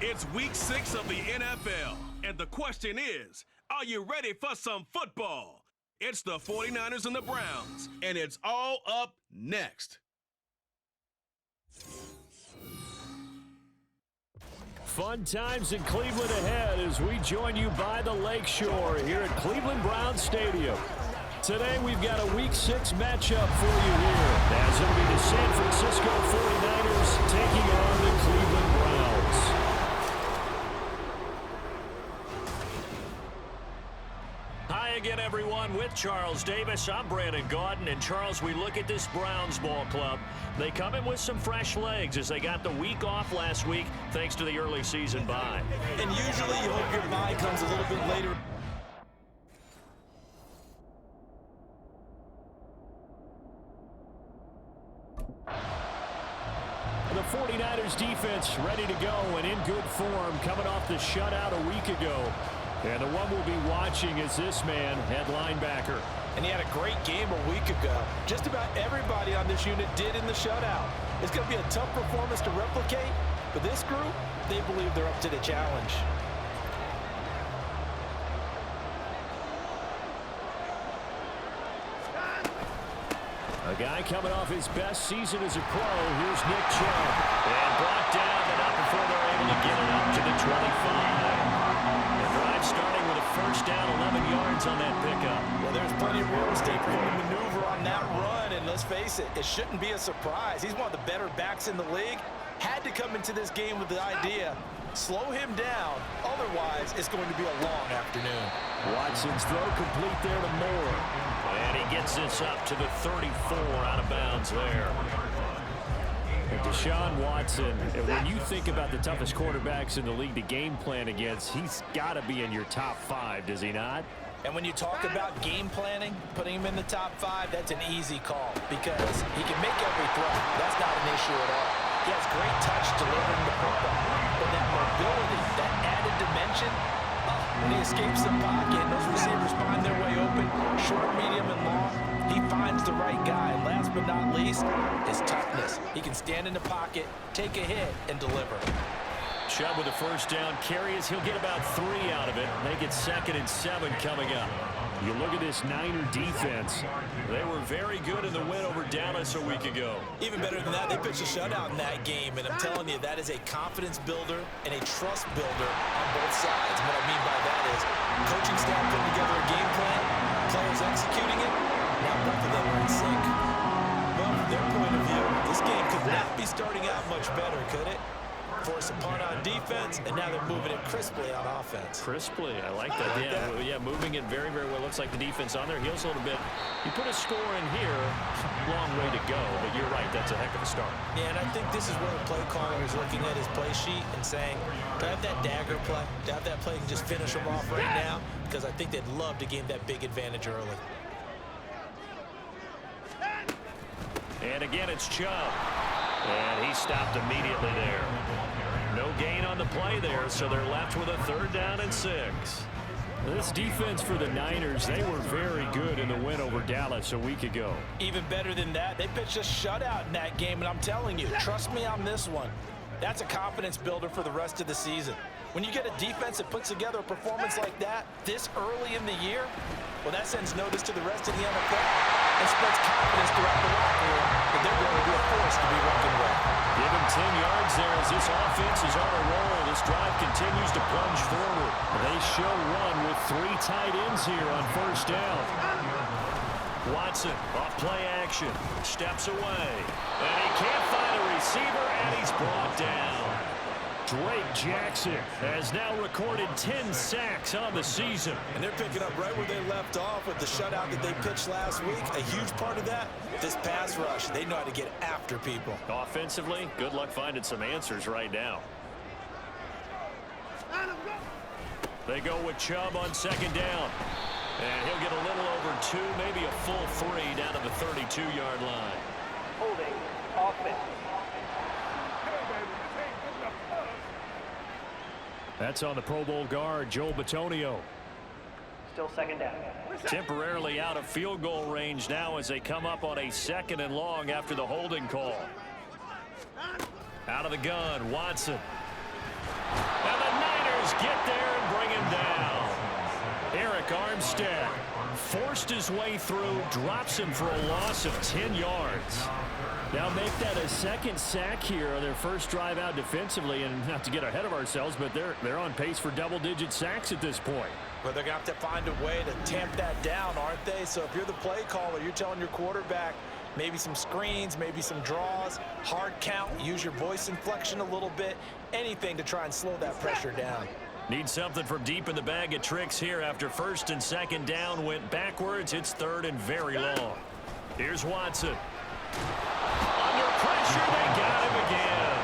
It's week 6 of the NFL, and the question is, are you ready for some football? It's the 49ers and the Browns, and it's all up next. Fun times in Cleveland ahead as we join you by the Lakeshore here at Cleveland Browns Stadium. Today we've got a Week 6 matchup for you here, as it'll be the San Francisco 49ers taking on the Cleveland Browns. Hi again, everyone. With Charles Davis, I'm Brandon Gaudin. And Charles, we look at this Browns ball club. They come in with some fresh legs as they got the week off last week thanks to the early season bye. And usually you hope your bye comes a little bit later. The 49ers defense ready to go and in good form coming off the shutout a week ago. And the one we'll be watching is this man, head linebacker. And he had a great game a week ago. Just about everybody on this unit did in the shutout. It's going to be a tough performance to replicate, but this group, they believe they're up to the challenge. A guy coming off his best season as a pro. Here's Nick Chubb. And brought down, but not before they're able to get it up to the 25. The drive starting with a first down, 11 yards on that pickup. Well, there's plenty of real estate for him to maneuver on that run, and let's face it, it shouldn't be a surprise. He's one of the better backs in the league. Had to come into this game with the idea, slow him down, otherwise it's going to be a long afternoon. Watson's throw complete there to Moore. And he gets this up to the 34 out of bounds there. And Deshaun Watson, when you think about the toughest quarterbacks in the league to game plan against, he's got to be in your top 5, does he not? And when you talk about game planning, putting him in the top 5, that's an easy call because he can make every throw. That's not an issue at all. He has great touch delivering the football. But that mobility, that added dimension, when he escapes the pocket, those receivers find their way open, short, medium, and long. He finds the right guy. And last but not least, his toughness. He can stand in the pocket, take a hit, and deliver. Chubb with a first down carry as he'll get about 3 out of it. Make it 2nd and 7 coming up. You look at this Niner defense. They were very good in the win over Dallas a week ago. Even better than that, they pitched a shutout in that game. And I'm telling you, that is a confidence builder and a trust builder on both sides. And what I mean by that is coaching staff putting together a game plan, players executing it. Now both of them are in sync. Well, from their point of view, this game could not be starting out much better, could it? Force a punt on defense, and now they're moving it crisply on offense. Crisply, I like that. Yeah, moving it very, very well. Looks like the defense on their heels a little bit. You put a score in here, long way to go, but you're right, that's a heck of a start. Yeah, and I think this is where the play caller is looking at his play sheet and saying, do I have that dagger play? Do I have that play and just finish them off right now? Because I think they'd love to gain that big advantage early. And again, it's Chubb. And he stopped immediately there. No gain on the play there, so they're left with a 3rd down and 6. This defense for the Niners, they were very good in the win over Dallas a week ago. Even better than that, they pitched a shutout in that game, and I'm telling you, trust me on this one. That's a confidence builder for the rest of the season. When you get a defense that puts together a performance like that this early in the year, well, that sends notice to the rest of the NFL and spreads confidence throughout the locker room that they're going to be a force to be reckoned with. Give him 10 yards there as this offense is on a roll. This drive continues to plunge forward. They show one with 3 tight ends here on first down. Watson off play action, steps away, and he can't find a receiver, and he's brought down. Drake Jackson has now recorded 10 sacks on the season. And they're picking up right where they left off with the shutout that they pitched last week. A huge part of that, this pass rush. They know how to get after people. Offensively, good luck finding some answers right now. They go with Chubb on 2nd down. And he'll get a little over 2, maybe a full 3 down to the 32-yard line. Holding offense. That's on the Pro Bowl guard, Joel Bitonio. Still 2nd down. Temporarily out of field goal range now as they come up on a 2nd and long after the holding call. Out of the gun, Watson. Armstead forced his way through, drops him for a loss of 10 yards. Now make that a second sack here on their first drive out defensively, and not to get ahead of ourselves, but they're on pace for double-digit sacks at this point. But they're going to have to find a way to tamp that down, aren't they? So if you're the play caller, you're telling your quarterback maybe some screens, maybe some draws, hard count, use your voice inflection a little bit, anything to try and slow that pressure down. Need something from deep in the bag of tricks here after first and second down went backwards. It's third and very long. Here's Watson. Under pressure, they got him again.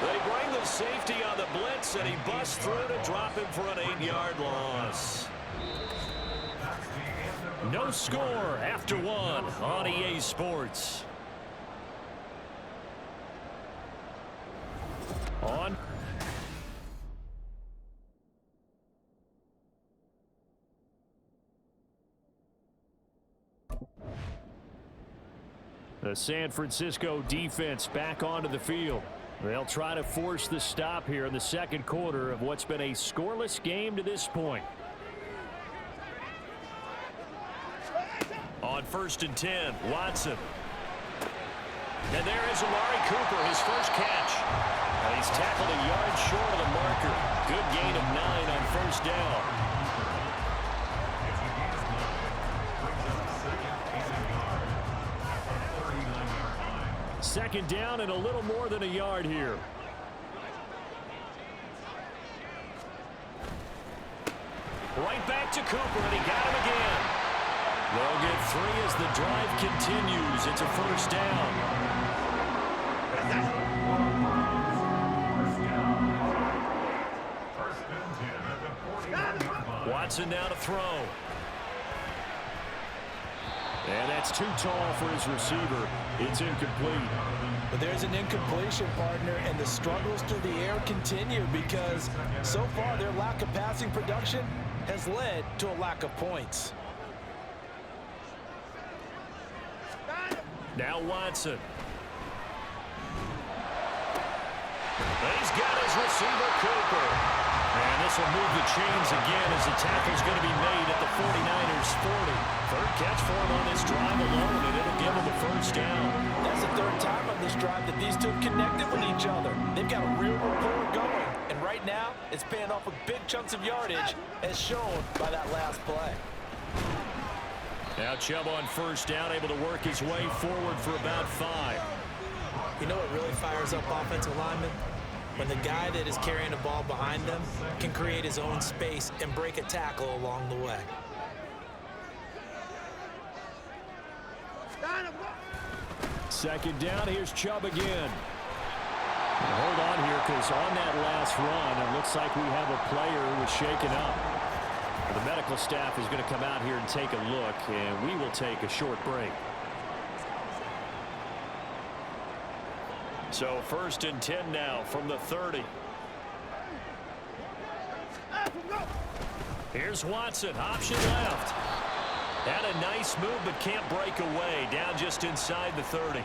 They bring the safety on the blitz, and he busts through to drop him for an 8-yard loss. No score after one on EA Sports. On. The San Francisco defense back onto the field. They'll try to force the stop here in the second quarter of what's been a scoreless game to this point. On first and 10, Watson. And there is Amari Cooper, his first catch. And he's tackled a yard short of the marker. Good gain of 9 on first down. Second down and a little more than a yard here. Right back to Cooper, and he got him again. They'll get 3 as the drive continues. It's a first down. Watson now to throw. And that's too tall for his receiver. It's incomplete. But there's an incompletion, partner, and the struggles through the air continue because so far their lack of passing production has led to a lack of points. Now Watson. He's got his receiver, Cooper. And this will move the chains again as the tackle's going to be made at the 49ers 40. Third catch for him on this drive alone, and it'll give him the first down. That's the third time on this drive that these two have connected with each other. They've got a real rapport going. And right now, it's paying off with big chunks of yardage, as shown by that last play. Now Chubb on first down, able to work his way forward for about 5. You know what really fires up offensive linemen? When the guy that is carrying the ball behind them can create his own space and break a tackle along the way. Second down, here's Chubb again. Hold on here, because on that last run, it looks like we have a player who was shaken up. The medical staff is going to come out here and take a look, and we will take a short break. So first and 10 now from the 30. Here's Watson, option left. Had a nice move, but can't break away. Down just inside the 30.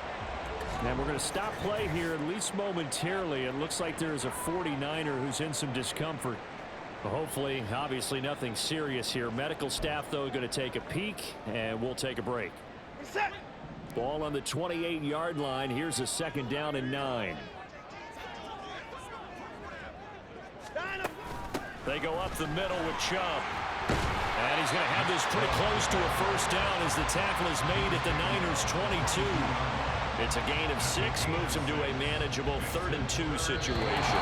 And we're going to stop play here, at least momentarily. It looks like there's a 49er who's in some discomfort. Hopefully, obviously nothing serious here. Medical staff, though, going to take a peek, and we'll take a break. Ball on the 28-yard line. Here's a second down and 9. They go up the middle with Chubb. And he's going to have this pretty close to a first down as the tackle is made at the Niners' 22. It's a gain of 6, moves him to a manageable 3rd and 2 situation.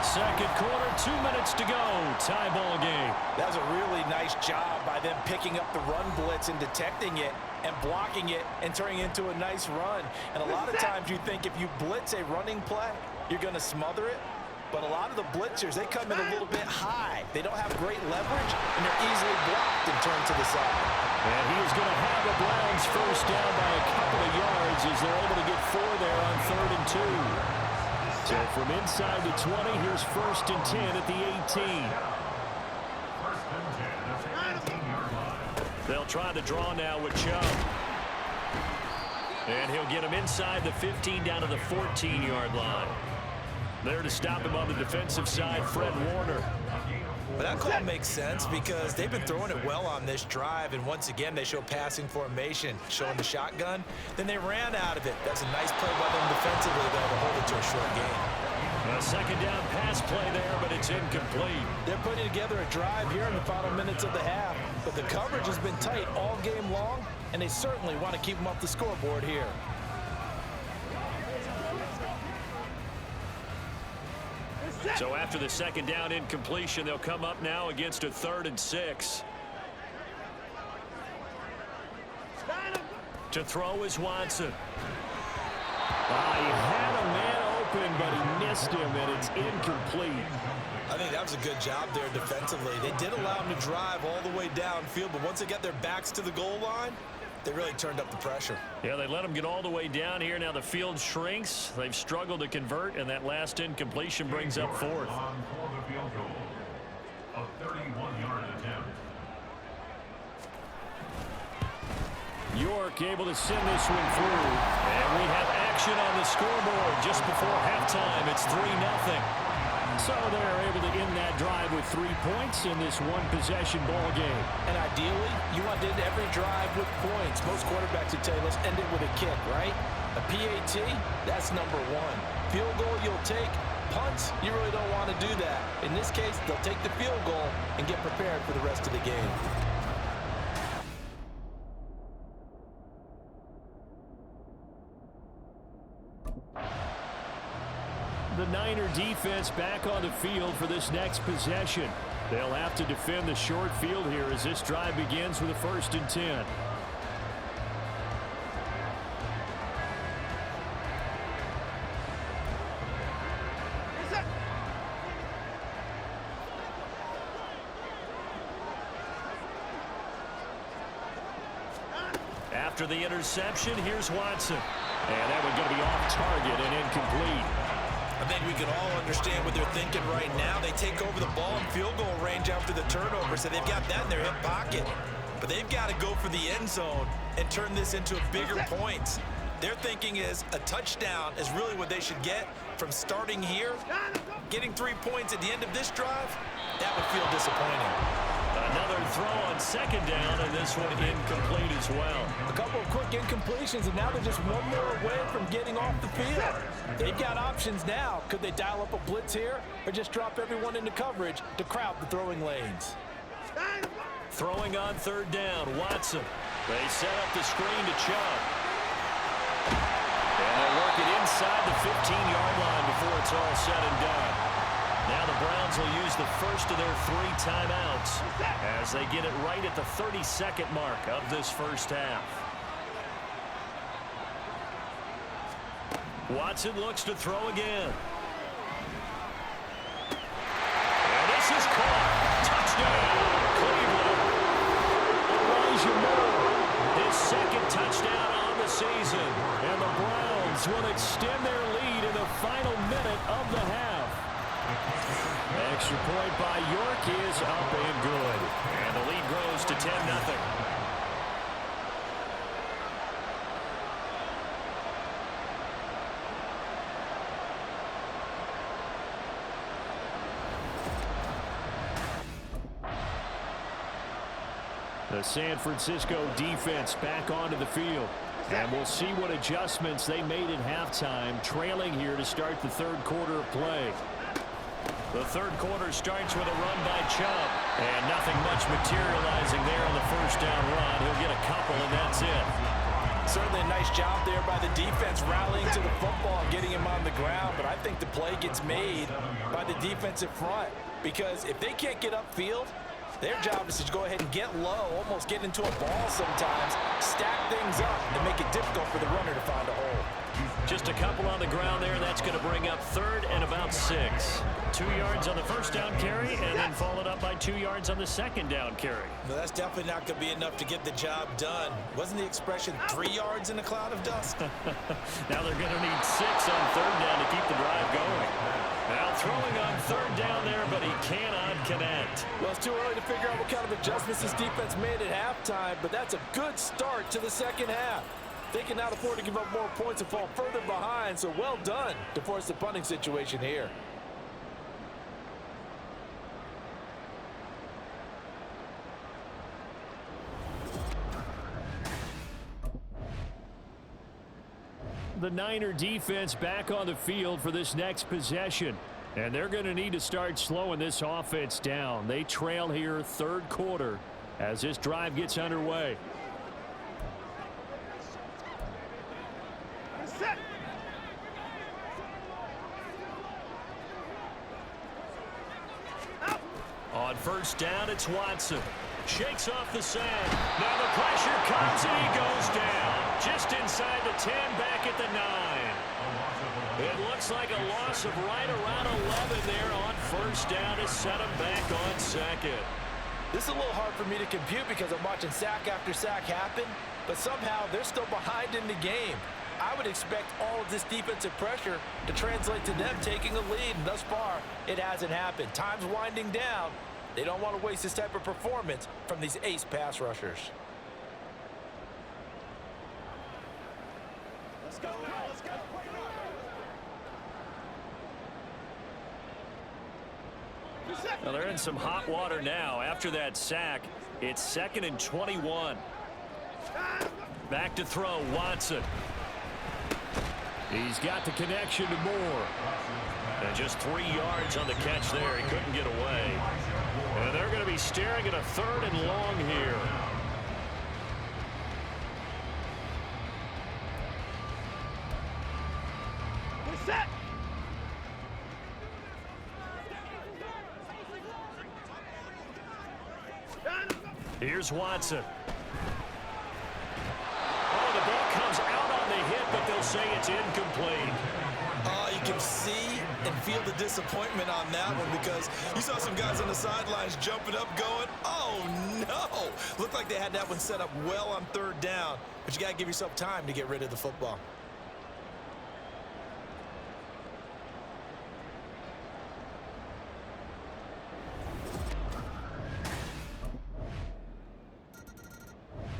Second quarter, 2 minutes to go. Tie ball game. That was a really nice job by them picking up the run blitz and detecting it and blocking it and turning it into a nice run. And a lot of times you think if you blitz a running play, you're going to smother it. But a lot of the blitzers, they come in a little bit high. They don't have great leverage, and they're easily blocked and turned to the side. And he is going to have the Browns first down by a couple of yards as they're able to get 4 there on 3rd and 2. So from inside the 20, here's first and 10 at the 18. They'll try to draw now with Chubb. And he'll get him inside the 15 down to the 14-yard line. There to stop him on the defensive side, Fred Warner. But that call makes sense because they've been throwing it well on this drive, and once again, they show passing formation, showing the shotgun. Then they ran out of it. That's a nice play by them defensively, though, to hold it to a short game. A second down pass play there, but it's incomplete. They're putting together a drive here in the final minutes of the half, but the coverage has been tight all game long, and they certainly want to keep them off the scoreboard here. So after the second down incompletion, they'll come up now against a 3rd and 6. To throw is Watson. He had a man open, but he missed him, and it's incomplete. I think that was a good job there defensively. They did allow him to drive all the way downfield, but once they got their backs to the goal line, they really turned up the pressure. Yeah, they let them get all the way down here. Now the field shrinks. They've struggled to convert, and that last incompletion brings up 4th. A 31-yard attempt. York able to send this one through. And we have action on the scoreboard just before halftime. It's 3-0. So they're able to end that drive with 3 points in this one-possession ball game. And ideally, you want to end every drive with points. Most quarterbacks would tell you, let's end it with a kick, right? A PAT, that's number 1. Field goal you'll take. Punts, you really don't want to do that. In this case, they'll take the field goal and get prepared for the rest of the game. The Niner defense back on the field for this next possession. They'll have to defend the short field here as this drive begins with a 1st and 10. After the interception, here's Watson. And that one going to be off target and incomplete. I think we can all understand what they're thinking right now. They take over the ball in field goal range after the turnover, so they've got that in their hip pocket. But they've got to go for the end zone and turn this into bigger points. Their thinking is a touchdown is really what they should get from starting here. Getting 3 points at the end of this drive, that would feel disappointing. Another throw on second down, and this one incomplete as well. A couple of quick incompletions, and now they're just one more away from getting off the field. They've got options now. Could they dial up a blitz here or just drop everyone into coverage to crowd the throwing lanes? Throwing on 3rd down, Watson. They set up the screen to Chubb. And they'll work it inside the 15-yard line before it's all said and done. Now the Browns will use the first of their 3 timeouts as they get it right at the 32nd mark of this first half. Watson looks to throw again. And this is caught. Touchdown, Cleveland. Elijah Moore, his 2nd touchdown on the season. And the Browns will extend their lead in the final minute of the half. Extra point by York is up and good. And the lead grows to 10-0. The San Francisco defense back onto the field. And we'll see what adjustments they made at halftime, trailing here to start the 3rd quarter of play. The 3rd quarter starts with a run by Chubb. And nothing much materializing there on the 1st down run. He'll get a couple, and that's it. Certainly a nice job there by the defense rallying to the football and getting him on the ground. But I think the play gets made by the defensive front. Because if they can't get upfield, their job is to go ahead and get low, almost get into a ball sometimes, stack things up, and make it difficult for the runner to find a hole. Just a couple on the ground there, and that's going to bring up 3rd and about 6. 2 yards on the 1st down carry, and then followed up by 2 yards on the 2nd down carry. No, that's definitely not going to be enough to get the job done. Wasn't the expression 3 yards in a cloud of dust? Now they're going to need 6 on 3rd down to keep the drive going. Now throwing on 3rd down there, but he cannot connect. Well, it's too early to figure out what kind of adjustments this defense made at halftime, but that's a good start to the second half. They can now afford to give up more points and fall further behind, so well done to force the punting situation here. The Niner defense back on the field for this next possession. And they're going to need to start slowing this offense down. They trail here third quarter as this drive gets underway. On first down, it's Watson. Shakes off the sand. Now the pressure comes and he goes down. Just inside the 10, back at the 9. It looks like a loss of right around 11 there on first down to set him back on second. This is a little hard for me to compute because I'm watching sack after sack happen, but somehow they're still behind in the game. I would expect all of this defensive pressure to translate to them taking a lead, and thus far, it hasn't happened. Time's winding down. They don't want to waste this type of performance from these ace pass rushers. Let's go, let's go. Well, they're in some hot water now. After that sack, it's 2nd and 21. Back to throw, Watson. He's got the connection to Moore. And just 3 yards on the catch there. He couldn't get away. And they're going to be staring at a 3rd and long here. We're set. Here's Watson. Oh, the ball comes out on the hit, but they'll say it's incomplete. You can see and feel the disappointment on that one because you saw some guys on the sidelines jumping up going, oh no! Looked like they had that one set up well on 3rd down, but you got to give yourself time to get rid of the football.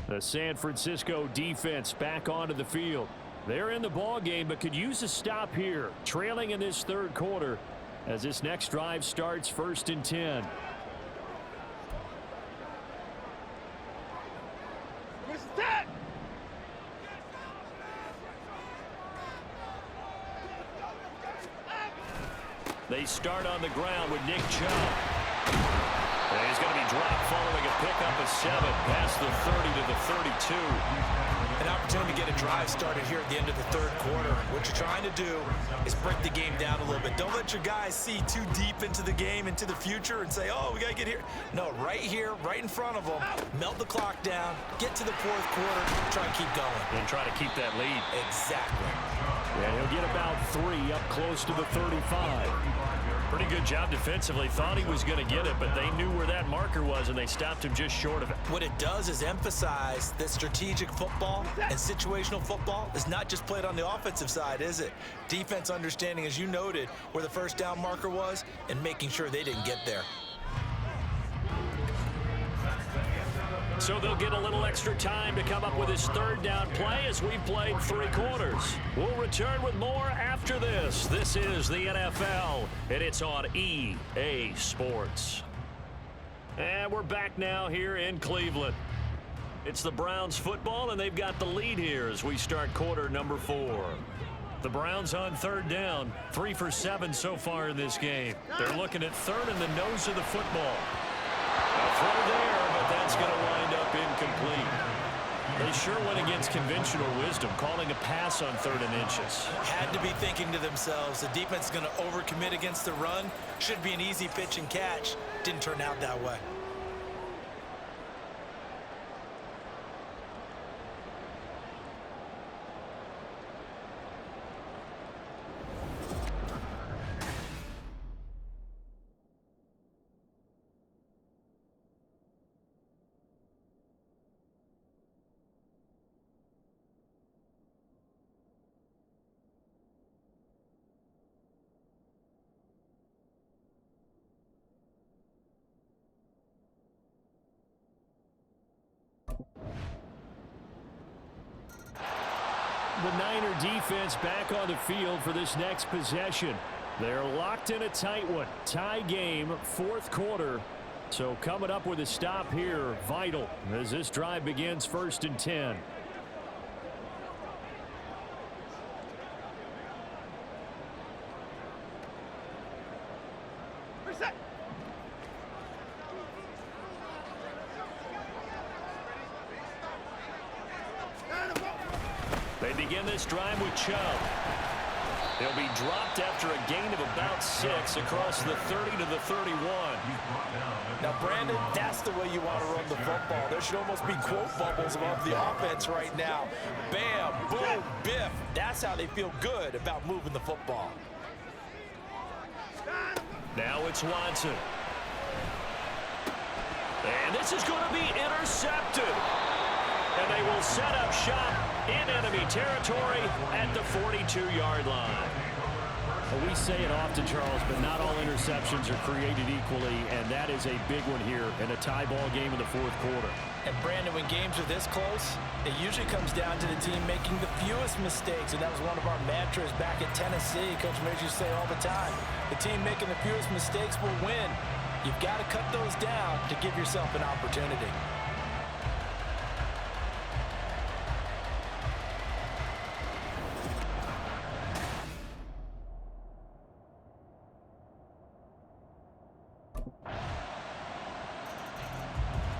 The San Francisco defense back onto the field. They're in the ball game, but could use a stop here, trailing in this 3rd quarter as this next drive starts 1st and 10. We're set. They start on the ground with Nick Chubb. And he's going to be dropped following a pickup of 7 past the 30 to the 32. An opportunity to get a drive started here at the end of the 3rd quarter. What you're trying to do is break the game down a little bit. Don't let your guys see too deep into the game, into the future, and say, oh, we got to get here. No, right here, right in front of them, melt the clock down, get to the 4th quarter, try and keep going. And try to keep that lead. Exactly. And he'll get about 3 up close to the 35. Pretty good job defensively. Thought he was going to get it, but they knew where that marker was, and they stopped him just short of it. What it does is emphasize that strategic football and situational football is not just played on the offensive side, is it? Defense understanding, as you noted, where the first down marker was and making sure they didn't get there. So they'll get a little extra time to come up with his 3rd down play as we've played 3 quarters. We'll return with more after this. This is the NFL, and it's on EA Sports. And we're back now here in Cleveland. It's the Browns football, and they've got the lead here as we start quarter number 4. The Browns on 3rd down, 3 for 7 so far in this game. They're looking at 3rd in the nose of the football. A throw there, but that's going to wind up incomplete. They sure went against conventional wisdom, calling a pass on 3rd and inches. Had to be thinking to themselves, the defense is going to overcommit against the run. Should be an easy pitch and catch. Didn't turn out that way. The Niner defense back on the field for this next possession. They're locked in a tight one. Tie game, 4th quarter. So coming up with a stop here, vital as this drive begins 1st and 10. this drive with Chubb. He'll be dropped after a gain of about 6 across the 30 to the 31. Now, Brandon, that's the way you want to run the football. There should almost be quote bubbles above the offense right now. Bam, boom, biff. That's how they feel good about moving the football. Now it's Watson. And this is going to be intercepted. And they will set up shop in enemy territory at the 42-yard line. Well, we say it often, Charles, but not all interceptions are created equally, and that is a big one here in a tie ball game in the fourth quarter. And, Brandon, when games are this close, it usually comes down to the team making the fewest mistakes, and that was one of our mantras back at Tennessee. Coach Mays used to say all the time, the team making the fewest mistakes will win. You've got to cut those down to give yourself an opportunity.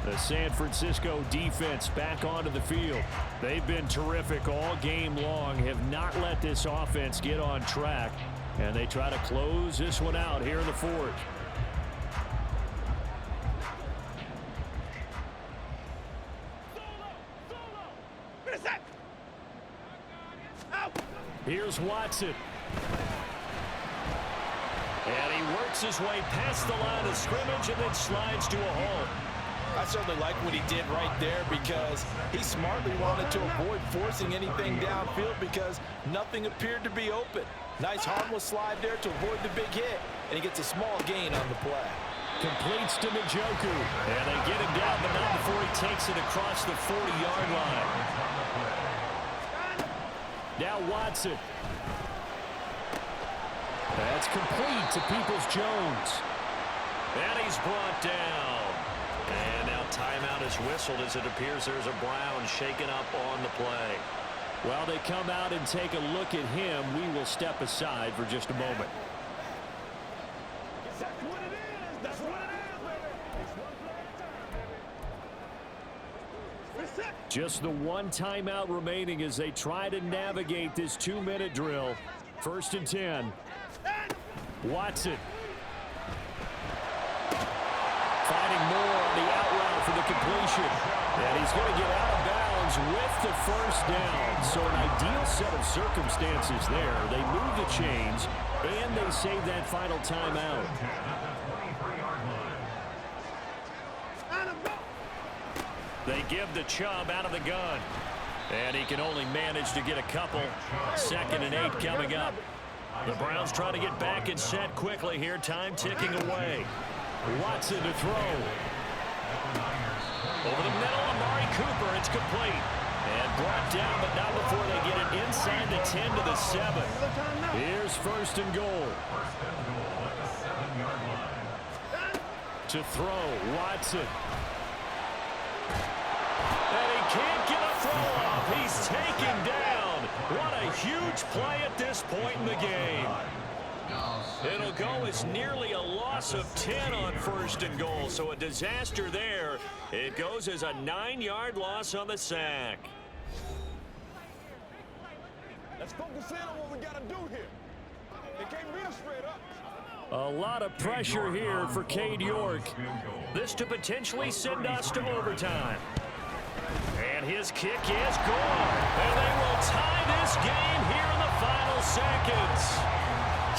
The San Francisco defense back onto the field. They've been terrific all game long, have not let this offense get on track, and they try to close this one out here in the fourth. Here's Watson. And he works his way past the line of scrimmage and then slides to a halt. I certainly like what he did right there because he smartly wanted to avoid forcing anything downfield because nothing appeared to be open. Nice harmless slide there to avoid the big hit, and he gets a small gain on the play. Completes to Njoku. And they get him down, but not before he takes it across the 40-yard line. Now Watson. That's complete to Peoples-Jones. And he's brought down. And now timeout is whistled as it appears there's a Brown shaken up on the play. While they come out and take a look at him, we will step aside for just a moment. That's what it is. That's what it is, baby. Just the one timeout remaining as they try to navigate this 2-minute drill. 1st and 10. Watson. Finding more on the out route for the completion. And he's going to get out of bounds with the first down. So an ideal set of circumstances there. They move the chains, and they save that final timeout. They give the Chubb out of the gun. And he can only manage to get a couple. 2nd and 8 coming up. The Browns trying to get back and set quickly here. Time ticking away. Watson to throw. Over the middle, Amari Cooper. It's complete. And brought down, but not before they get it inside the 10 to the 7. Here's 1st and goal. To throw, Watson. And he can't get a throw off. He's taken down. What a huge play at this point in the game. It'll go as nearly a loss of 10 on 1st and goal. So a disaster there. It goes as a 9-yard loss on the sack. Let's focus in on what we got to do here. They can't beat us straight up. A lot of pressure here for Cade York. This to potentially send us to overtime. And his kick is gone. And they will tie this game here in the final seconds.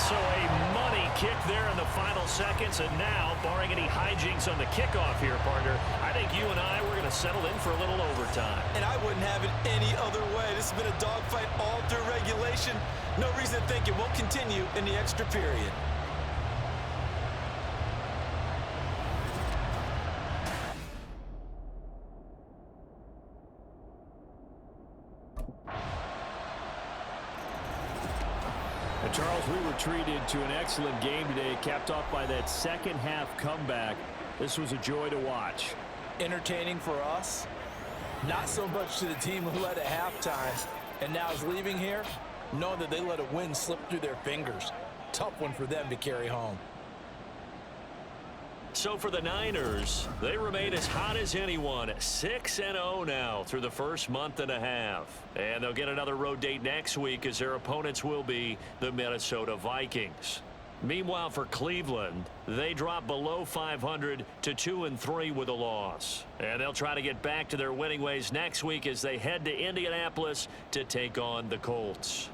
So a money kick there in the final seconds. And now, barring any hijinks on the kickoff here, partner, I think you and I, we're going to settle in for a little overtime. And I wouldn't have it any other way. This has been a dogfight all through regulation. No reason to think it won't continue in the extra period. Charles, we were treated to an excellent game today, capped off by that second half comeback. This was a joy to watch. Entertaining for us, not so much to the team who led at halftime and now is leaving here, knowing that they let a win slip through their fingers. Tough one for them to carry home. So for the Niners, they remain as hot as anyone, 6-0 now through the first month and a half. And they'll get another road date next week as their opponents will be the Minnesota Vikings. Meanwhile, for Cleveland, they drop below 500 to 2-3 with a loss. And they'll try to get back to their winning ways next week as they head to Indianapolis to take on the Colts.